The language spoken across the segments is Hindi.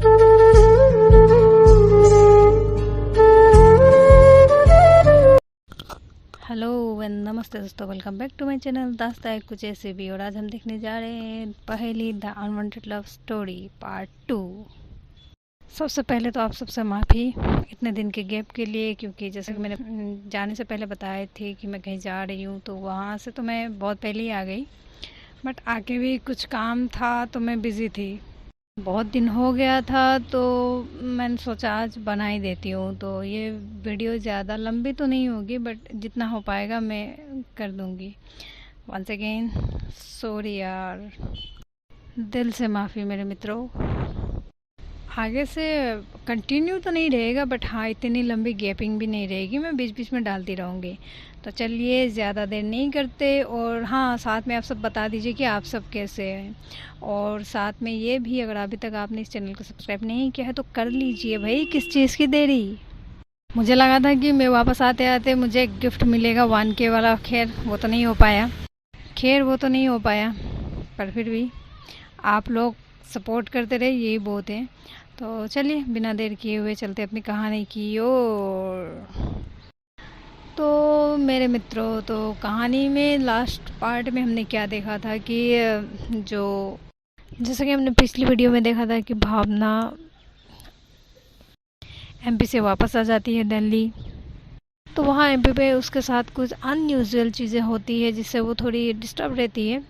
हेलो एंड नमस्ते दोस्तों, welcome back to my channel दास्ता है कुछ ऐसे भी। और आज हम देखने जा रहे हैं पहेली the unwanted love story part 2। सबसे पहले तो आप सबसे माफ़ी इतने दिन के गैप के लिए, क्योंकि जैसे कि मैंने जाने से पहले बताए थे कि मैं कहीं जा रही हूँ, तो वहाँ से तो मैं बहुत पहले ही आ गई, बट आके भी कुछ काम था तो मैं बिज़ी थी। बहुत दिन हो गया था तो मैंने सोचा आज बना ही देती हूँ। तो ये वीडियो ज़्यादा लंबी तो नहीं होगी, बट जितना हो पाएगा मैं कर दूँगी। वंस अगेन सॉरी यार, दिल से माफ़ी मेरे मित्रों। आगे से कंटिन्यू तो नहीं रहेगा, बट हाँ इतनी लंबी गैपिंग भी नहीं रहेगी, मैं बीच बीच में डालती रहूँगी। तो चलिए ज़्यादा देर नहीं करते, और हाँ साथ में आप सब बता दीजिए कि आप सब कैसे हैं। और साथ में ये भी, अगर अभी तक आपने इस चैनल को सब्सक्राइब नहीं किया है तो कर लीजिए भाई, किस चीज़ की देरी। मुझे लगा था कि मैं वापस आते आते मुझे गिफ्ट मिलेगा 1K वाला, खैर वो तो नहीं हो पाया, पर फिर भी आप लोग सपोर्ट करते रहे, यही बहुत है। तो चलिए बिना देर किए हुए चलते अपनी कहानी की ओर। तो मेरे मित्रों, तो कहानी में लास्ट पार्ट में हमने क्या देखा था कि जो जैसा कि हमने पिछली वीडियो में देखा था कि भावना एमपी से वापस आ जाती है दिल्ली। तो वहाँ एमपी पे उसके साथ कुछ अनयूजुअल चीज़ें होती है जिससे वो थोड़ी डिस्टर्ब रहती है।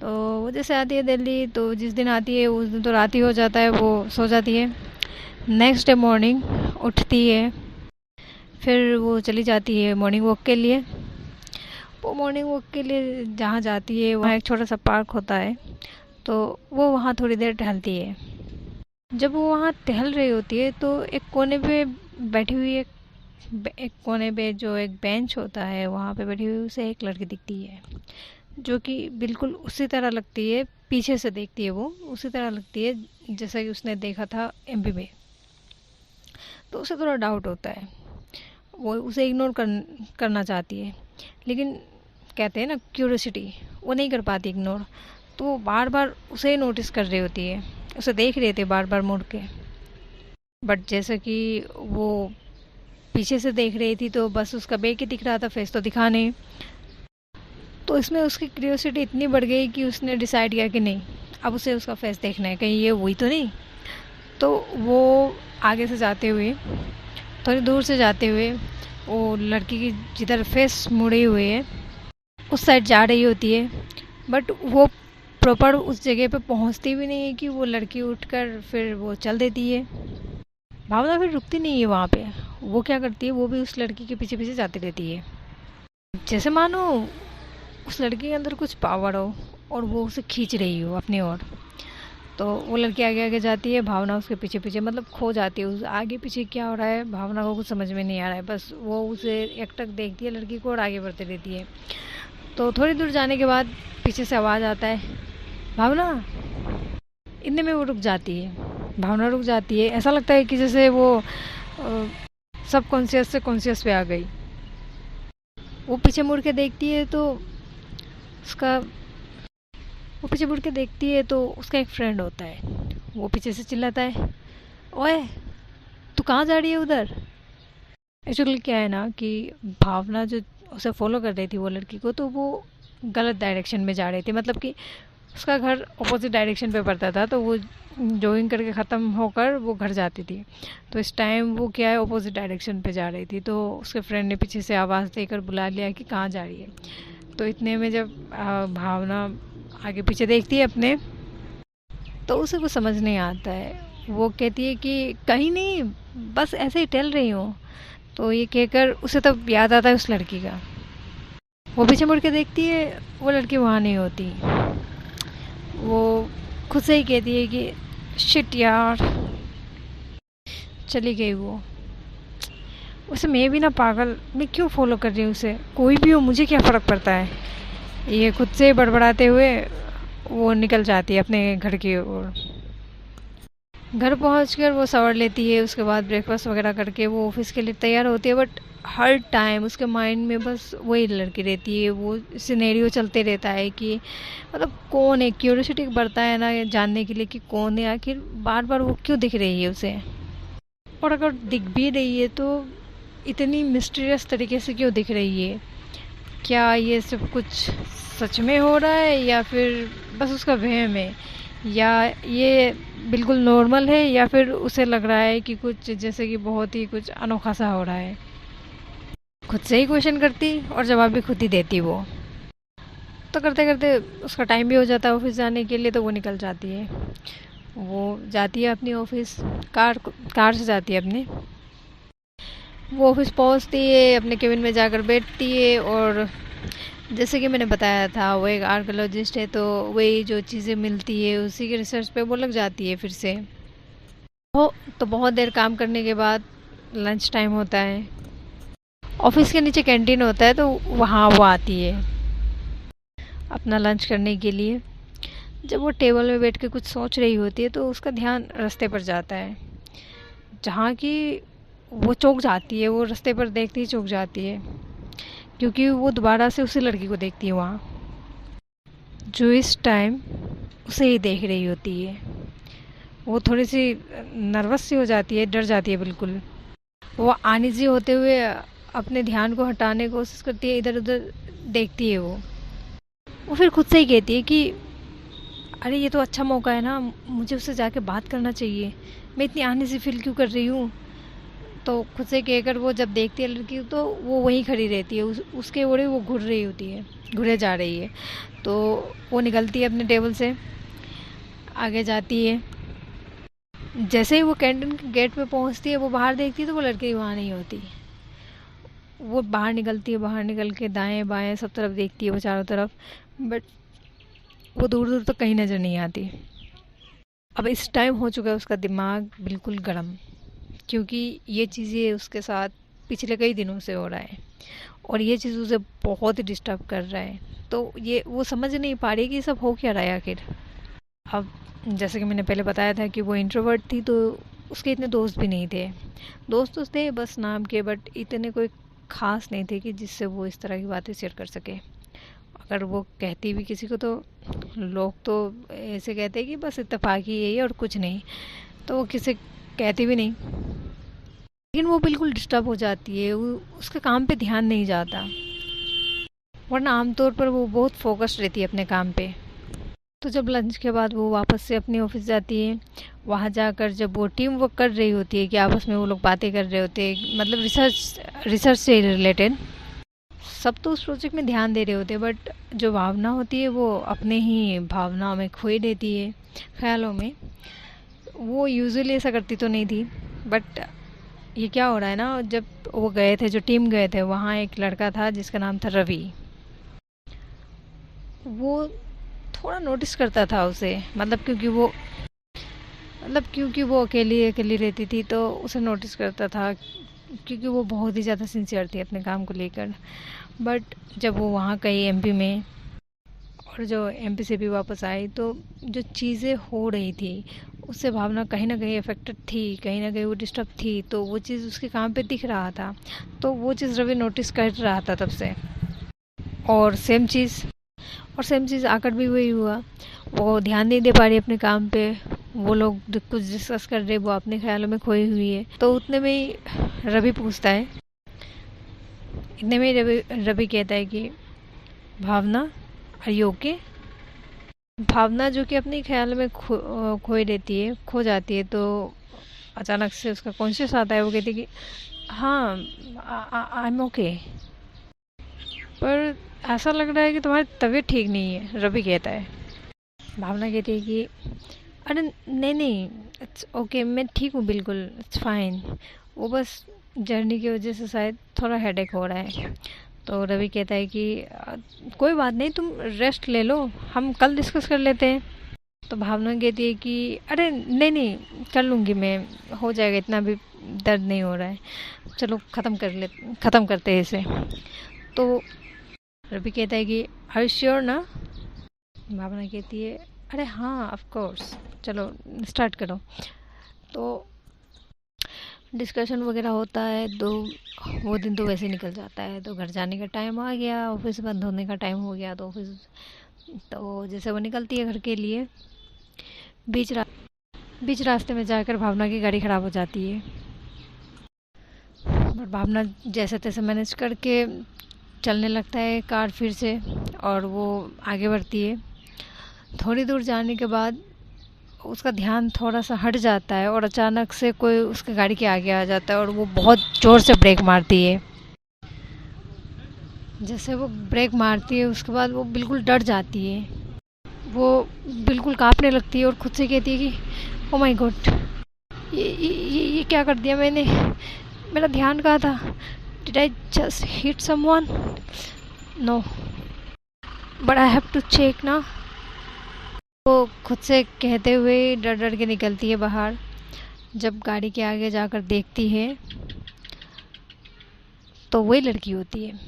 तो वो जैसे आती है दिल्ली, तो जिस दिन आती है उस दिन तो रात ही हो जाता है, वो सो जाती है। नेक्स्ट डे मॉर्निंग उठती है, फिर वो चली जाती है मॉर्निंग वॉक के लिए। वो मॉर्निंग वॉक के लिए जहाँ जाती है वहाँ एक छोटा सा पार्क होता है, तो वो वहाँ थोड़ी देर टहलती है। जब वो वहाँ टहल रही होती है तो एक कोने पे बैठी हुई एक कोने पे जो एक बेंच होता है वहाँ पे बैठी हुई उसे एक लड़की दिखती है, जो कि बिल्कुल उसी तरह लगती है। पीछे से देखती है वो उसी तरह लगती है जैसा कि उसने देखा था एमपी में। तो उसे थोड़ा डाउट होता है, वो उसे इग्नोर करना चाहती है, लेकिन कहते हैं ना क्यूरियोसिटी, वो नहीं कर पाती इग्नोर। तो वो बार बार उसे नोटिस कर रही होती है, उसे देख रही थी बार बार मुड़ के। बट जैसे कि वो पीछे से देख रही थी तो बस उसका बैग ही दिख रहा था, फेस तो दिखा नहीं। तो इसमें उसकी क्यूरियोसिटी इतनी बढ़ गई कि उसने डिसाइड किया कि नहीं, अब उसे उसका फेस देखना है, कहीं ये वही तो नहीं। तो वो आगे से जाते हुए, थोड़ी दूर से जाते हुए, वो लड़की की जिधर फेस मुड़े हुए है उस साइड जा रही होती है। बट वो प्रॉपर उस जगह पे पहुंचती भी नहीं है कि वो लड़की उठकर फिर वो चल देती है। भावना फिर रुकती नहीं है वहाँ पे। वो क्या करती है, वो भी उस लड़की के पीछे पीछे जाती रहती है, जैसे मानो उस लड़की के अंदर कुछ पावर हो और वो उसे खींच रही हो अपनी ओर। तो वो लड़की आगे आगे जाती है, भावना उसके पीछे पीछे, मतलब खो जाती है। उस आगे पीछे क्या हो रहा है भावना को कुछ समझ में नहीं आ रहा है, बस वो उसे एकटक देखती है लड़की को और आगे बढ़ती रहती है। तो थोड़ी दूर जाने के बाद पीछे से आवाज़ आता है, भावना। इतने में वो रुक जाती है, भावना रुक जाती है। ऐसा लगता है कि जैसे वो सब कॉन्शियस से कॉन्शियस पे आ गई। वो पीछे मुड़ के देखती है तो उसका एक फ्रेंड होता है। वो पीछे से चिल्लाता है, ओए तू कहाँ जा रही है उधर। एक्चुअली क्या है ना कि भावना जो उसे फॉलो कर रही थी वो लड़की को, तो वो गलत डायरेक्शन में जा रही थी। मतलब कि उसका घर अपोजिट डायरेक्शन पे पड़ता था, तो वो जॉगिंग करके ख़त्म होकर वो घर जाती थी। तो इस टाइम वो क्या है, अपोजिट डायरेक्शन पे जा रही थी। तो उसके फ्रेंड ने पीछे से आवाज़ देकर बुला लिया कि कहाँ जा रही है। तो इतने में जब भावना आगे पीछे देखती है अपने, तो उसे कुछ समझ नहीं आता है। वो कहती है कि कहीं नहीं, बस ऐसे ही टहल रही हूँ। तो ये कहकर उसे तब याद आता है उस लड़की का। वो पीछे मुड़ के देखती है, वो लड़की वहाँ नहीं होती। वो खुद से ही कहती है कि शिट यार, चली गई वो। उसे मैं भी ना पागल, मैं क्यों फॉलो कर रही हूँ उसे, कोई भी हो मुझे क्या फ़र्क पड़ता है। ये खुद से बड़बड़ाते हुए वो निकल जाती है अपने घर की ओर। घर पहुंचकर वो सवर लेती है, उसके बाद ब्रेकफास्ट वगैरह करके वो ऑफिस के लिए तैयार होती है। बट हर टाइम उसके माइंड में बस वही लड़की रहती है, वो सिनेरियो चलते रहता है कि मतलब कौन है, क्यूरियोसिटी बढ़ता है ना जानने के लिए कि कौन है, आखिर बार बार वो क्यों दिख रही है उसे, और अगर दिख भी रही है तो इतनी मिस्टीरियस तरीके से क्यों दिख रही है। क्या ये सब कुछ सच में हो रहा है या फिर बस उसका वहम है, या ये बिल्कुल नॉर्मल है, या फिर उसे लग रहा है कि कुछ जैसे कि बहुत ही कुछ अनोखा सा हो रहा है। खुद से ही क्वेश्चन करती और जवाब भी खुद ही देती वो। तो करते करते उसका टाइम भी हो जाता है ऑफिस जाने के लिए, तो वो निकल जाती है। वो जाती है अपनी ऑफिस, कार से जाती है अपने। वो ऑफिस पहुंचती है, अपने केबिन में जाकर बैठती है, और जैसे कि मैंने बताया था वो एक आर्कोलॉजिस्ट है, तो वही जो चीज़ें मिलती है उसी के रिसर्च पे वो लग जाती है फिर से। हो तो बहुत देर काम करने के बाद लंच टाइम होता है। ऑफिस के नीचे कैंटीन होता है, तो वहाँ वो आती है अपना लंच करने के लिए। जब वो टेबल में बैठ के कुछ सोच रही होती है तो उसका ध्यान रास्ते पर जाता है, जहाँ की वो चौंक जाती है। वो रास्ते पर देखती ही चौंक जाती है, क्योंकि वो दोबारा से उसी लड़की को देखती है वहाँ, जो इस टाइम उसे ही देख रही होती है। वो थोड़ी सी नर्वस सी हो जाती है, डर जाती है बिल्कुल। वो अनईज़ी होते हुए अपने ध्यान को हटाने की कोशिश करती है, इधर उधर देखती है। वो फिर खुद से ही कहती है कि अरे ये तो अच्छा मौका है ना, मुझे उससे जाके बात करना चाहिए, मैं इतनी अनईज़ी फील क्यों कर रही हूँ। तो खुद से कहकर वो जब देखती है लड़की, तो वो वहीं खड़ी रहती है, उसके ओरे वो घूर रही होती है, घूरे जा रही है। तो वो निकलती है अपने टेबल से, आगे जाती है। जैसे ही वो कैंटीन के गेट पे पहुंचती है, वो बाहर देखती है तो वो लड़की वहाँ नहीं होती। वो बाहर निकलती है, बाहर निकल के दाएं बाएं सब तरफ देखती है, वो चारों तरफ, बट वो दूर दूर तक कहीं नज़र नहीं आती। अब इस टाइम हो चुका है उसका दिमाग बिल्कुल गर्म, क्योंकि ये चीज़ें उसके साथ पिछले कई दिनों से हो रहा है, और ये चीज़ उसे बहुत ही डिस्टर्ब कर रहा है। तो ये वो समझ नहीं पा रही कि ये सब हो क्या रहा है आखिर। अब जैसे कि मैंने पहले बताया था कि वो इंट्रोवर्ट थी, तो उसके इतने दोस्त भी नहीं थे। दोस्त तो थे बस नाम के, बट इतने कोई ख़ास नहीं थे कि जिससे वो इस तरह की बातें शेयर कर सके। अगर वो कहती भी किसी को, तो लोग तो ऐसे कहते हैं कि बस इत्तेफाकी है ये और कुछ नहीं, तो वो किसी कहती भी नहीं। लेकिन वो बिल्कुल डिस्टर्ब हो जाती है, उसके काम पे ध्यान नहीं जाता, वरना आमतौर पर वो बहुत फोकस्ड रहती है अपने काम पे। तो जब लंच के बाद वो वापस से अपने ऑफिस जाती है, वहाँ जाकर जब वो टीम वर्क कर रही होती है, कि आपस में वो लोग बातें कर रहे होते हैं, मतलब रिसर्च से रिलेटेड, सब तो उस प्रोजेक्ट में ध्यान दे रहे होते हैं, बट जो भावना होती है वो अपने ही भावनाओं में खोई रहती है, ख्यालों में। वो यूजुअली ऐसा करती तो नहीं थी, बट ये क्या हो रहा है ना, जब वो गए थे, जो टीम गए थे, वहाँ एक लड़का था जिसका नाम था रवि। वो थोड़ा नोटिस करता था उसे, क्योंकि वो अकेली अकेली रहती थी, तो उसे नोटिस करता था, क्योंकि वो बहुत ही ज़्यादा सिंसियर थी अपने काम को लेकर। बट जब वो वहाँ गई एमपी में, और जो एमपी से भी वापस आई, तो जो चीज़ें हो रही थी उससे भावना कहीं ना कहीं अफेक्टेड थी, कहीं ना कहीं वो डिस्टर्ब थी, तो वो चीज़ उसके काम पे दिख रहा था। तो वो चीज़ रवि नोटिस कर रहा था तब से, और सेम चीज़ आकर भी वही हुआ। वो ध्यान नहीं दे पा रही अपने काम पे, वो लोग कुछ डिस्कस कर रहे, वो अपने ख्यालों में खोई हुई है। तो उतने में ही रवि पूछता है, इतने में ही रवि कहता है कि भावना, आर यू ओके। भावना जो कि अपने ख्याल में खोई रहती है, खो जाती है, तो अचानक से उसका कॉन्शियस आता है। वो कहती है कि हाँ, आई एम ओके, पर ऐसा लग रहा है कि तुम्हारी तबीयत ठीक नहीं है, रवि कहता है। भावना कहती है कि अरे नहीं नहीं, इट्स ओके, मैं ठीक हूँ बिल्कुल, इट्स फाइन। वो बस जर्नी की वजह से शायद थोड़ा हेडेक हो रहा है। तो रवि कहता है कि कोई बात नहीं, तुम रेस्ट ले लो, हम कल डिस्कस कर लेते हैं। तो भावना कहती है कि अरे नहीं नहीं, कर लूँगी मैं, हो जाएगा, इतना भी दर्द नहीं हो रहा है, चलो ख़त्म करते हैं इसे। तो रवि कहता है कि आर यू श्योर ना। भावना कहती है अरे हाँ ऑफ कोर्स, चलो स्टार्ट करो। तो डिस्कशन वगैरह होता है, तो वो दिन तो वैसे निकल जाता है। तो घर जाने का टाइम आ गया, ऑफिस बंद होने का टाइम हो गया, तो ऑफिस तो जैसे वो निकलती है घर के लिए, बीच रा, बीच रास्ते में जाकर भावना की गाड़ी ख़राब हो जाती है। और भावना जैसे तैसे मैनेज करके चलने लगता है कार फिर से, और वो आगे बढ़ती है। थोड़ी दूर जाने के बाद उसका ध्यान थोड़ा सा हट जाता है और अचानक से कोई उसके गाड़ी के आगे आ जाता है और वो बहुत ज़ोर से ब्रेक मारती है। जैसे वो ब्रेक मारती है उसके बाद वो बिल्कुल डर जाती है, वो बिल्कुल कांपने लगती है और खुद से कहती है कि ओ माय गॉड, ये क्या कर दिया मैंने, मेरा ध्यान कहाँ था, did I just hit someone, no but I have to check ना। वो खुद से कहते हुए डर डर के निकलती है बाहर। जब गाड़ी के आगे जाकर देखती है तो वही लड़की होती है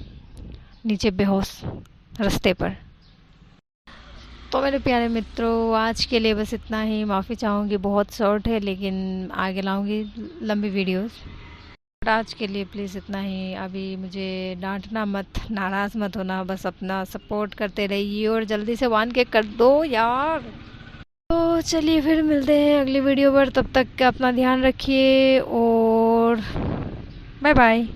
नीचे बेहोश रास्ते पर। तो मेरे प्यारे मित्रों, आज के लिए बस इतना ही। माफ़ी चाहूँगी, बहुत शॉर्ट है, लेकिन आगे लाऊंगी लंबी वीडियोस। बट आज के लिए प्लीज़ इतना ही। अभी मुझे डांटना मत, नाराज़ मत होना, बस अपना सपोर्ट करते रहिए और जल्दी से 1K कर दो यार। तो चलिए फिर मिलते हैं अगली वीडियो पर, तब तक का अपना ध्यान रखिए और बाय बाय।